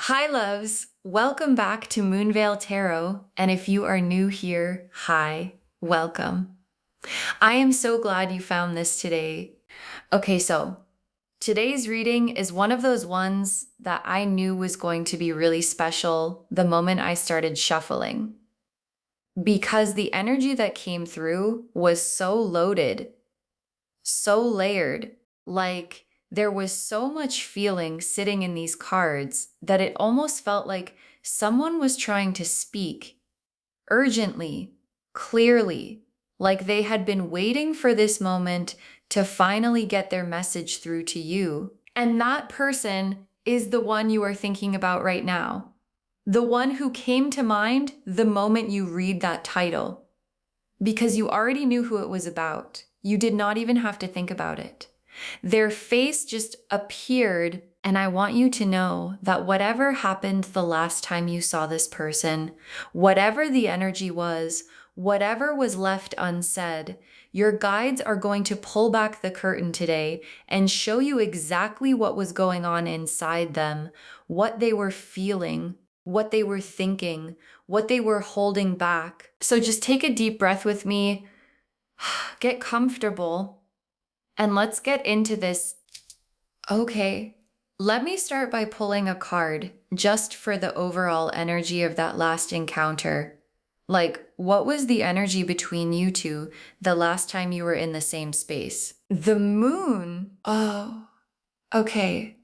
Hi, loves. Welcome back to Moonveil Tarot. And if you are new here, hi, welcome. I am so glad you found this today. Okay, so today's reading is one of those ones that I knew was going to be really special the moment I started shuffling, because the energy that came through was so loaded, so layered. Like there was so much feeling sitting in these cards that it almost felt like someone was trying to speak urgently, clearly, like they had been waiting for this moment to finally get their message through to you. And that person is the one you are thinking about right now. The one who came to mind the moment you read that title, because you already knew who it was about. You did not even have to think about it. Their face just appeared, and I want you to know that whatever happened the last time you saw this person, whatever the energy was, whatever was left unsaid, your guides are going to pull back the curtain today and show you exactly what was going on inside them, what they were feeling, what they were thinking, what they were holding back. So just take a deep breath with me, get comfortable, and let's get into this. Okay, let me start by pulling a card just for the overall energy of that last encounter. Like, what was the energy between you two the last time you were in the same space? The moon. Oh, okay.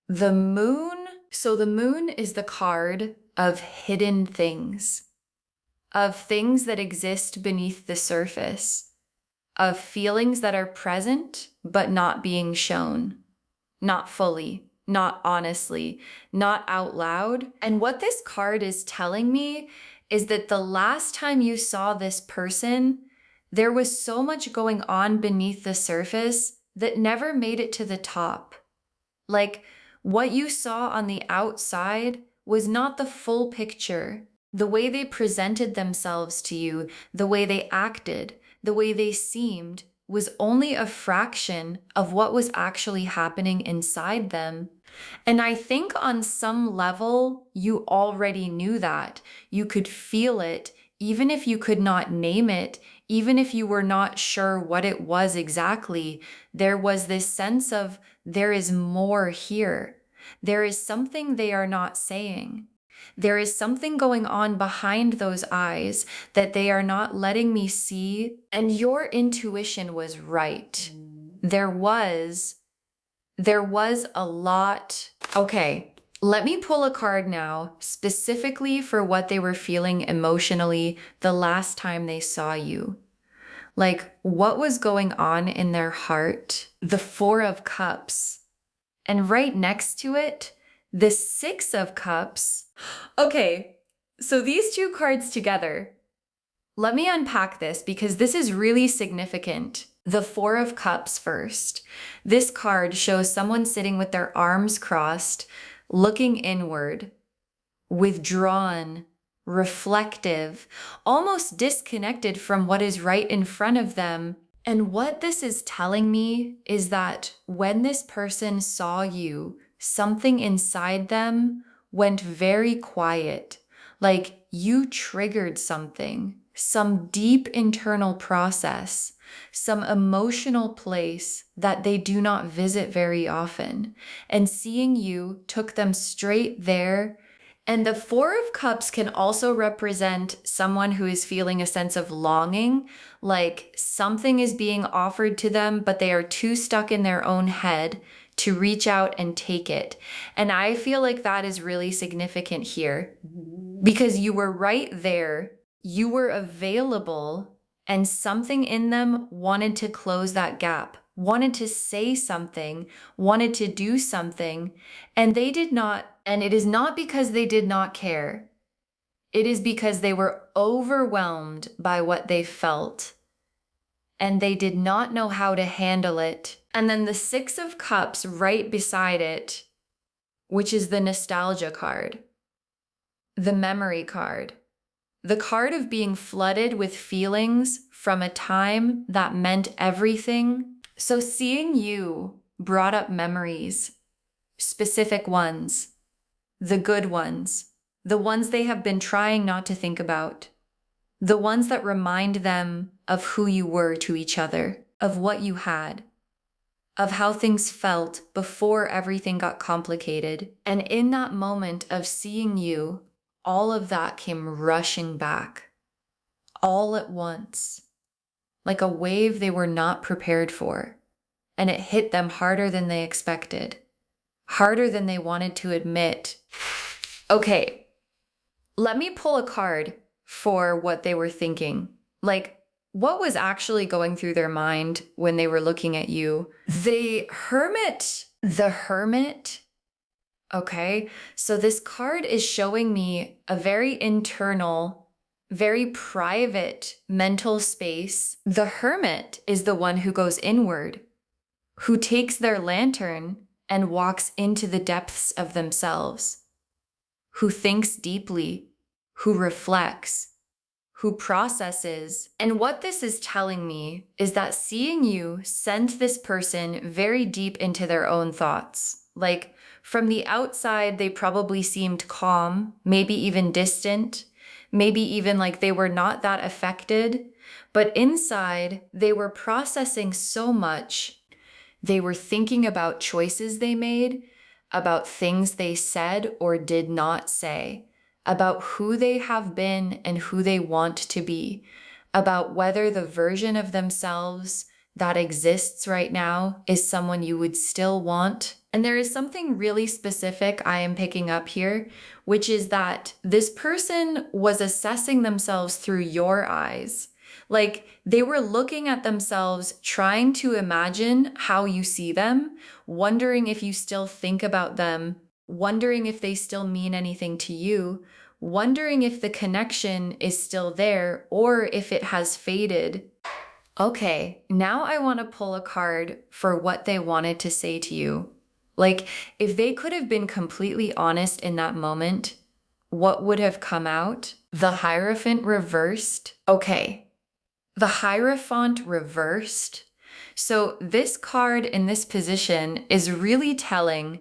The moon. So the moon is the card of hidden things, of things that exist beneath the surface, of feelings that are present but not being shown, not fully, not honestly, not out loud. And what this card is telling me is that the last time you saw this person, there was so much going on beneath the surface that never made it to the top. Like, what you saw on the outside was not the full picture. The way they presented themselves to you, the way they acted, the way they seemed, was only a fraction of what was actually happening inside them. And I think on some level, you already knew that. You could feel it, even if you could not name it, even if you were not sure what it was exactly. There was this sense of there is more here. There is something they are not saying. There is something going on behind those eyes that they are not letting me see. And your intuition was right. There was a lot. Okay, let me pull a card now specifically for what they were feeling emotionally the last time they saw you. Like, what was going on in their heart? The Four of Cups. And right next to it, the Six of Cups. Okay, so these two cards together, let me unpack this because this is really significant. The Four of Cups first. This card shows someone sitting with their arms crossed, looking inward, withdrawn, reflective, almost disconnected from what is right in front of them. And what this is telling me is that when this person saw you, something inside them went very quiet, like you triggered something, some deep internal process, some emotional place that they do not visit very often. And seeing you took them straight there. And the Four of Cups can also represent someone who is feeling a sense of longing, like something is being offered to them, but they are too stuck in their own head to reach out and take it. And I feel like that is really significant here because you were right there, you were available, and something in them wanted to close that gap, wanted to say something, wanted to do something, and they did not. And it is not because they did not care. It is because they were overwhelmed by what they felt and they did not know how to handle it. And then the Six of Cups right beside it, which is the nostalgia card, the memory card, the card of being flooded with feelings from a time that meant everything. So seeing you brought up memories, specific ones. the good ones, the ones they have been trying not to think about, the ones that remind them of who you were to each other, of what you had, of how things felt before everything got complicated. And in that moment of seeing you, all of that came rushing back, all at once, like a wave they were not prepared for. And it hit them harder than they expected, harder than they wanted to admit. Okay, let me pull a card for what they were thinking. Like, what was actually going through their mind when they were looking at you? The Hermit. Okay, so this card is showing me a very internal, very private mental space. The Hermit is the one who goes inward, who takes their lantern and walks into the depths of themselves, who thinks deeply, who reflects, who processes. And what this is telling me is that seeing you sent this person very deep into their own thoughts. Like, from the outside, they probably seemed calm, maybe even distant, maybe even like they were not that affected. But inside, they were processing so much. They were thinking about choices they made, about things they said or did not say, about who they have been and who they want to be, about whether the version of themselves that exists right now is someone you would still want. And there is something really specific I am picking up here, which is that this person was assessing themselves through your eyes. Like, they were looking at themselves, trying to imagine how you see them, wondering if you still think about them, wondering if they still mean anything to you, wondering if the connection is still there or if it has faded. Okay, now I want to pull a card for what they wanted to say to you. Like, if they could have been completely honest in that moment, what would have come out? The Hierophant reversed. Okay. The Hierophant reversed. So this card in this position is really telling.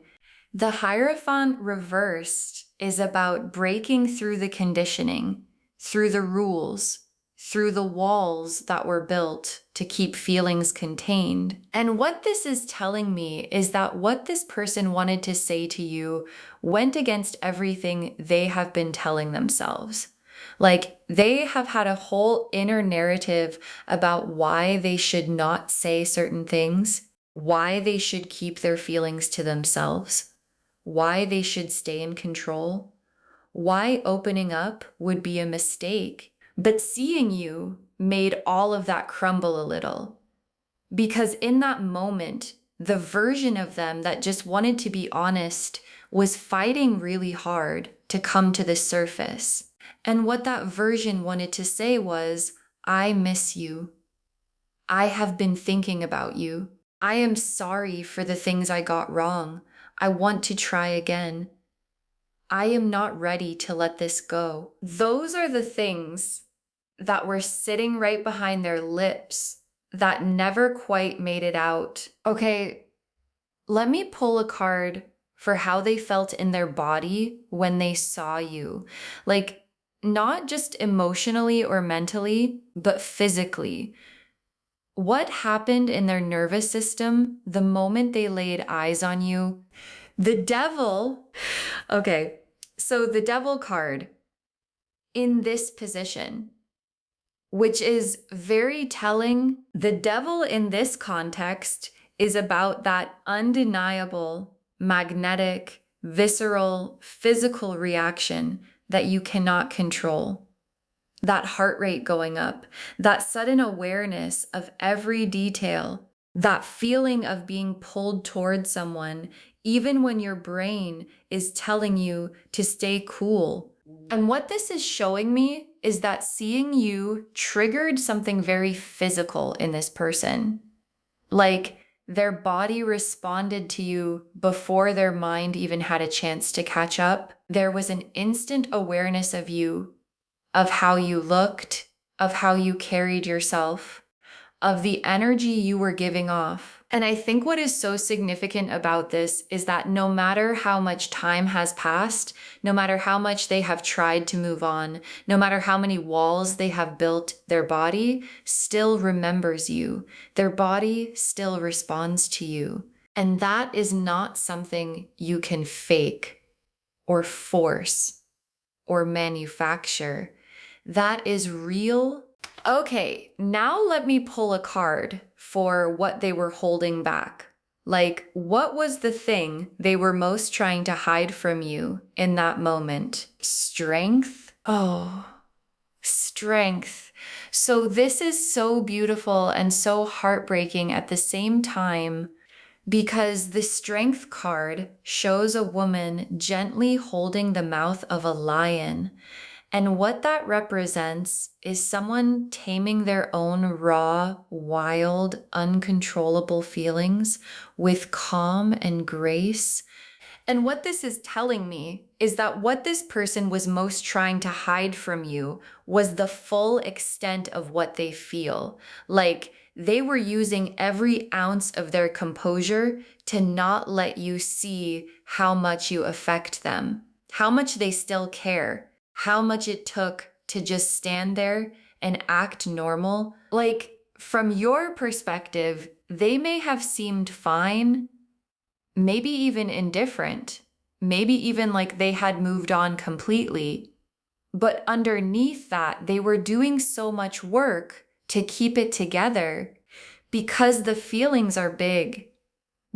The Hierophant reversed is about breaking through the conditioning, through the rules, through the walls that were built to keep feelings contained. And what this is telling me is that what this person wanted to say to you went against everything they have been telling themselves. Like, they have had a whole inner narrative about why they should not say certain things, why they should keep their feelings to themselves, why they should stay in control, why opening up would be a mistake. But seeing you made all of that crumble a little. Because in that moment, the version of them that just wanted to be honest was fighting really hard to come to the surface. And what that version wanted to say was, I miss you. I have been thinking about you. I am sorry for the things I got wrong. I want to try again. I am not ready to let this go. Those are the things that were sitting right behind their lips that never quite made it out. Okay, let me pull a card for how they felt in their body when they saw you. Like, not just emotionally or mentally, but physically. What happened in their nervous system the moment they laid eyes on you? The Devil. Okay, so the Devil card in this position, which is very telling. The Devil in this context is about that undeniable, magnetic, visceral, physical reaction that you cannot control. That heart rate going up, that sudden awareness of every detail, that feeling of being pulled toward someone, even when your brain is telling you to stay cool. And what this is showing me is that seeing you triggered something very physical in this person. Like, their body responded to you before their mind even had a chance to catch up. There was an instant awareness of you, of how you looked, of how you carried yourself, of the energy you were giving off. And I think what is so significant about this is that no matter how much time has passed, no matter how much they have tried to move on, no matter how many walls they have built, their body still remembers you. Their body still responds to you. And that is not something you can fake or force or manufacture. That is real. Okay, now let me pull a card for what they were holding back. Like, what was the thing they were most trying to hide from you in that moment? Strength? Oh, strength. So this is so beautiful and so heartbreaking at the same time, because the strength card shows a woman gently holding the mouth of a lion. And what that represents is someone taming their own raw, wild, uncontrollable feelings with calm and grace. And what this is telling me is that what this person was most trying to hide from you was the full extent of what they feel. Like they were using every ounce of their composure to not let you see how much you affect them, how much they still care, how much it took to just stand there and act normal. Like, from your perspective, they may have seemed fine, maybe even indifferent, maybe even like they had moved on completely. But underneath that, they were doing so much work to keep it together because the feelings are big,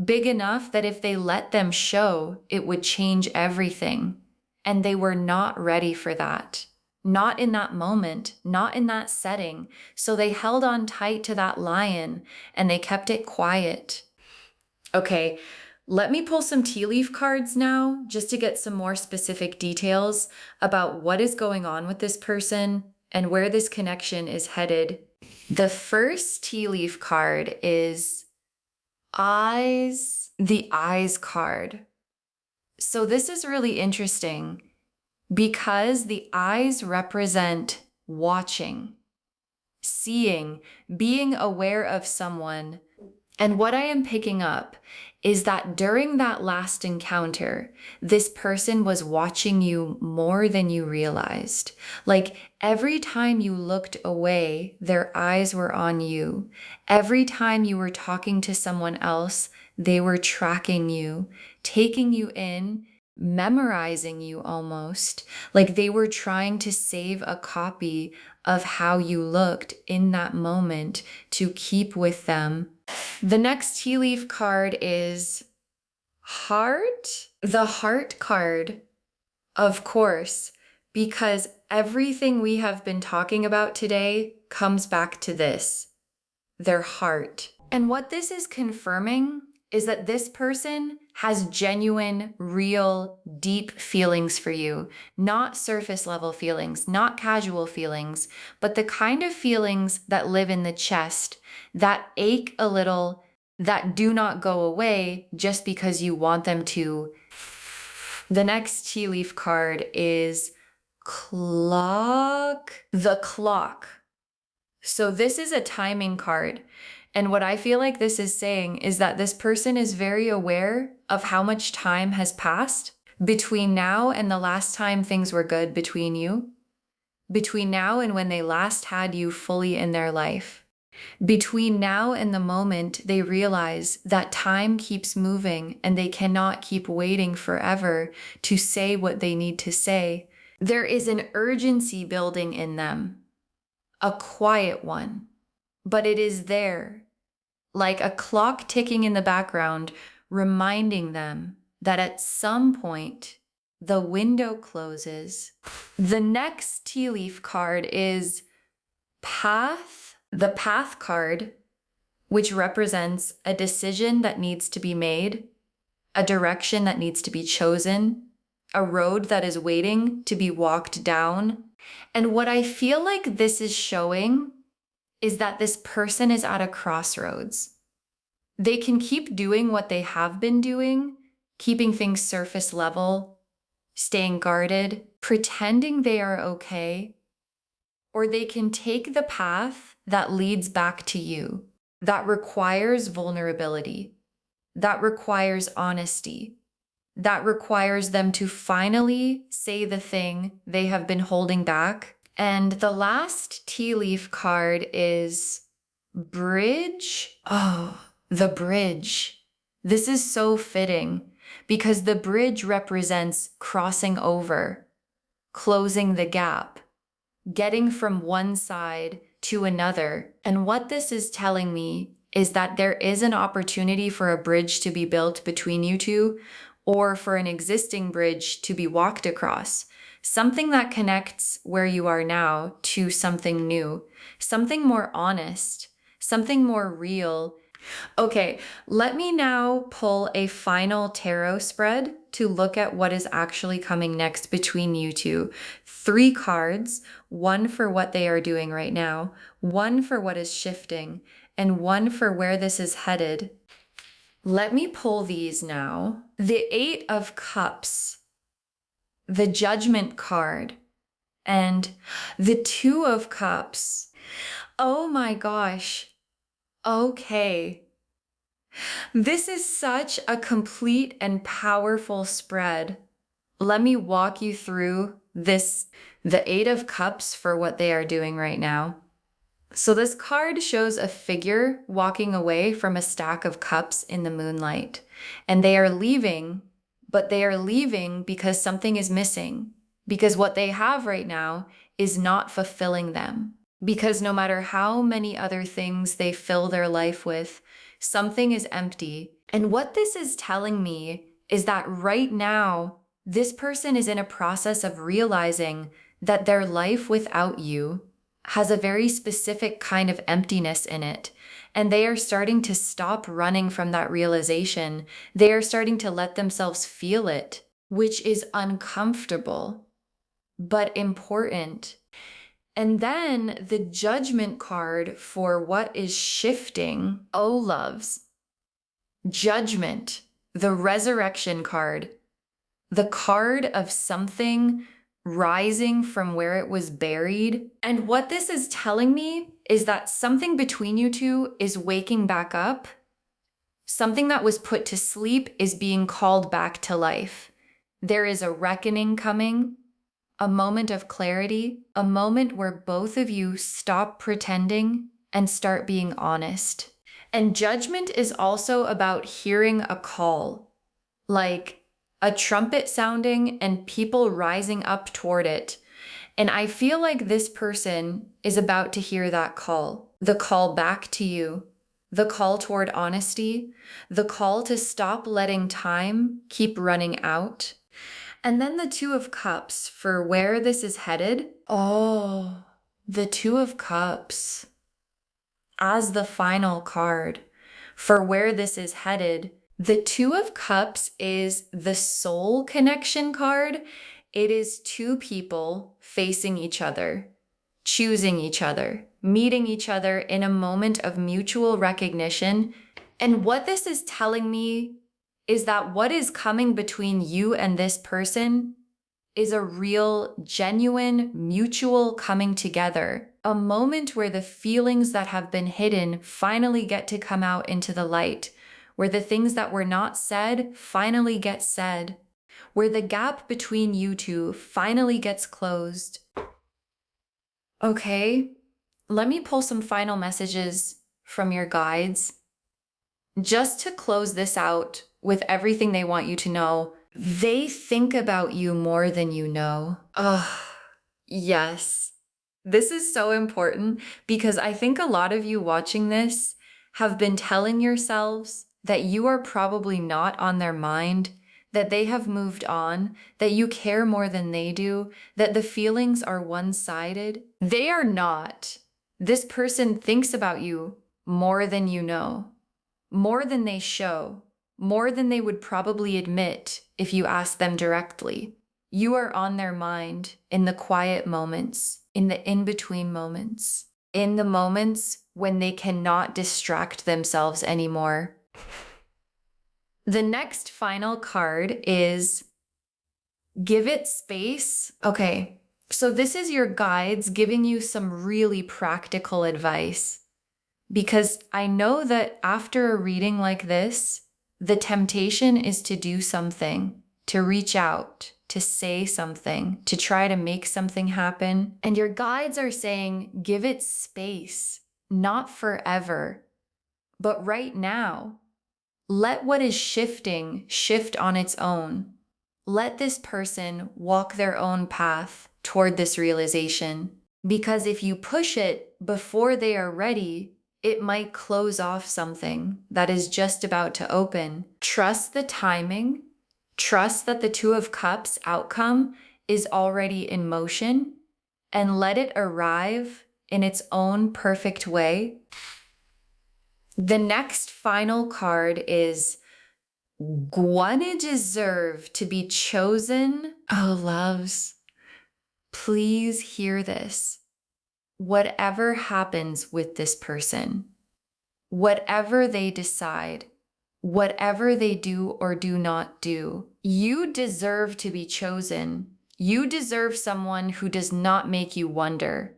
big enough that if they let them show, it would change everything. And they were not ready for that. Not in that moment, not in that setting. So they held on tight to that lion and they kept it quiet. Okay, let me pull some tea leaf cards now just to get some more specific details about what is going on with this person and where this connection is headed. The first tea leaf card is Eyes, the Eyes card. So this is really interesting because the eyes represent watching, seeing, being aware of someone. And what I am picking up is that during that last encounter, this person was watching you more than you realized. Like every time you looked away, their eyes were on you. Every time you were talking to someone else, they were tracking you, taking you in, memorizing you almost. Like they were trying to save a copy of how you looked in that moment to keep with them. The next tea leaf card is Heart. The Heart card, of course, because everything we have been talking about today comes back to this, their heart. And what this is confirming is that this person has genuine, real, deep feelings for you, not surface level feelings, not casual feelings, but the kind of feelings that live in the chest, that ache a little, that do not go away just because you want them to. The next tea leaf card is Clock. The Clock. So this is a timing card. And what I feel like this is saying is that this person is very aware of how much time has passed between now and the last time things were good between you, between now and when they last had you fully in their life, between now and the moment they realize that time keeps moving and they cannot keep waiting forever to say what they need to say. There is an urgency building in them, a quiet one, but it is there, like a clock ticking in the background, reminding them that at some point the window closes. The next tea leaf card is Path. The Path card, which represents a decision that needs to be made, a direction that needs to be chosen, a road that is waiting to be walked down. And what I feel like this is showing is that this person is at a crossroads. They can keep doing what they have been doing, keeping things surface level, staying guarded, pretending they are okay, or they can take the path that leads back to you. that requires vulnerability, that requires honesty, that requires them to finally say the thing they have been holding back. And the last tea leaf card is bridge. Oh, the bridge. This is so fitting because the bridge represents crossing over, closing the gap, getting from one side to another. And what this is telling me is that there is an opportunity for a bridge to be built between you two, or for an existing bridge to be walked across. Something that connects where you are now to something new, something more honest, something more real. Okay, let me now pull a final tarot spread to look at what is actually coming next between you two. 3 cards, one for what they are doing right now, one for what is shifting, and one for where this is headed. Let me pull these now. The 8 of Cups, the Judgment card, and the 2 of Cups. Oh my gosh. Okay. This is such a complete and powerful spread. Let me walk you through this, the 8 of Cups for what they are doing right now. So this card shows a figure walking away from a stack of cups in the moonlight, and they are leaving, but they are leaving because something is missing, because what they have right now is not fulfilling them. Because no matter how many other things they fill their life with, something is empty. And what this is telling me is that right now, this person is in a process of realizing that their life without you has a very specific kind of emptiness in it. And they are starting to stop running from that realization. They are starting to let themselves feel it, which is uncomfortable, but important. And then the Judgment card for what is shifting. Oh, loves. Judgment, the Resurrection card, the card of something rising from where it was buried. And what this is telling me is that something between you two is waking back up. Something that was put to sleep is being called back to life. There is a reckoning coming, a moment of clarity, a moment where both of you stop pretending and start being honest. And Judgment is also about hearing a call, like a trumpet sounding and people rising up toward it. And I feel like this person is about to hear that call, the call back to you, the call toward honesty, the call to stop letting time keep running out. And then the 2 of Cups for where this is headed. Oh, the 2 of Cups as the final card for where this is headed. The 2 of Cups is the soul connection card. It is 2 people facing each other, choosing each other, meeting each other in a moment of mutual recognition. And what this is telling me is that what is coming between you and this person is a real, genuine, mutual coming together. A moment where the feelings that have been hidden finally get to come out into the light, where the things that were not said finally get said, where the gap between you two finally gets closed. Okay, let me pull some final messages from your guides. Just to close this out with everything they want you to know, they think about you more than you know. Oh, yes. This is so important because I think a lot of you watching this have been telling yourselves that you are probably not on their mind, that they have moved on, that you care more than they do, that the feelings are one-sided. They are not. This person thinks about you more than you know, more than they show, more than they would probably admit if you ask them directly. You are on their mind in the quiet moments, in the in-between moments, in the moments when they cannot distract themselves anymore. The next final card is Give It Space. Okay, so this is your guides giving you some really practical advice. Because I know that after a reading like this, the temptation is to do something, to reach out, to say something, to try to make something happen. And your guides are saying, give it space, not forever, but right now. Let what is shifting shift on its own. Let this person walk their own path toward this realization. Because if you push it before they are ready, it might close off something that is just about to open. Trust the timing. Trust that the Two of Cups outcome is already in motion, and let it arrive in its own perfect way. The next final card is Gonna deserve to be chosen. Oh, loves, please hear this. Whatever happens with this person, whatever they decide, whatever they do or do not do, you deserve to be chosen. You deserve someone who does not make you wonder.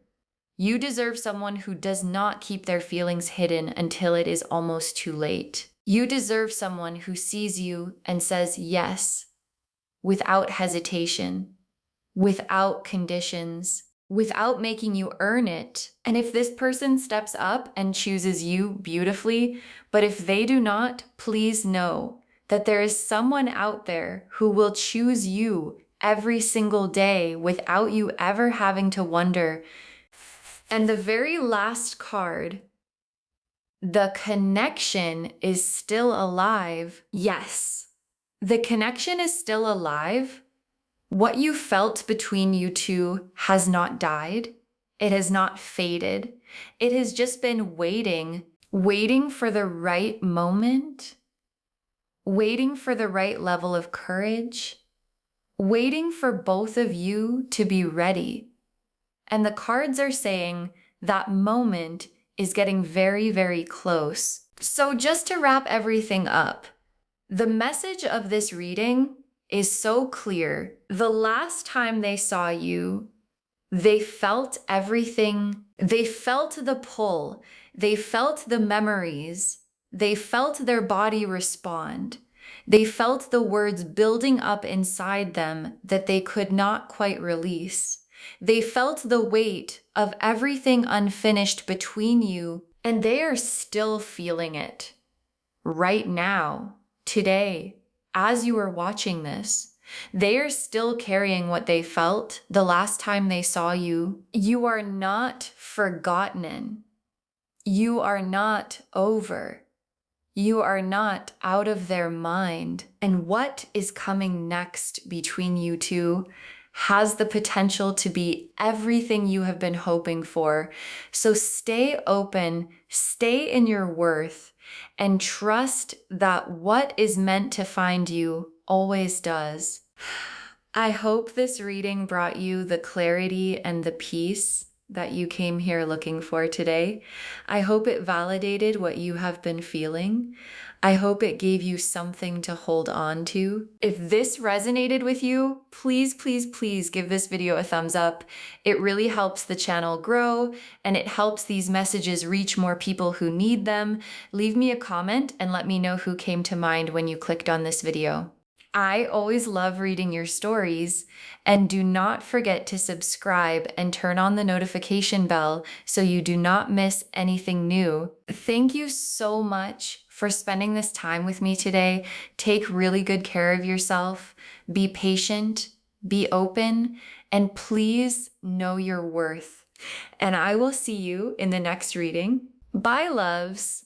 You deserve someone who does not keep their feelings hidden until it is almost too late. You deserve someone who sees you and says yes, without hesitation, without conditions, without making you earn it. And if this person steps up and chooses you beautifully, but if they do not, please know that there is someone out there who will choose you every single day without you ever having to wonder. And the very last card, the connection is still alive. Yes, the connection is still alive. What you felt between you two has not died. It has not faded. It has just been waiting for the right moment, waiting for the right level of courage, waiting for both of you to be ready. And the cards are saying that moment is getting very, very close. So just to wrap everything up, the message of this reading is so clear. The last time they saw you, they felt everything. They felt the pull. They felt the memories. They felt their body respond. They felt the words building up inside them that they could not quite release. They felt the weight of everything unfinished between you, and they are still feeling it right now, today, as you are watching this. They are still carrying what they felt the last time they saw you. You are not forgotten. You are not over. You are not out of their mind. And what is coming next between you two has the potential to be everything you have been hoping for. So stay open, stay in your worth, and trust that what is meant to find you always does. I hope this reading brought you the clarity and the peace that you came here looking for today. I hope it validated what you have been feeling. I hope it gave you something to hold on to. If this resonated with you, please, please, please give this video a thumbs up. It really helps the channel grow, and it helps these messages reach more people who need them. Leave me a comment and let me know who came to mind when you clicked on this video. I always love reading your stories, and do not forget to subscribe and turn on the notification bell so you do not miss anything new. Thank you so much for spending this time with me today. Take really good care of yourself. Be patient, be open, and please know your worth. And I will see you in the next reading. Bye, loves.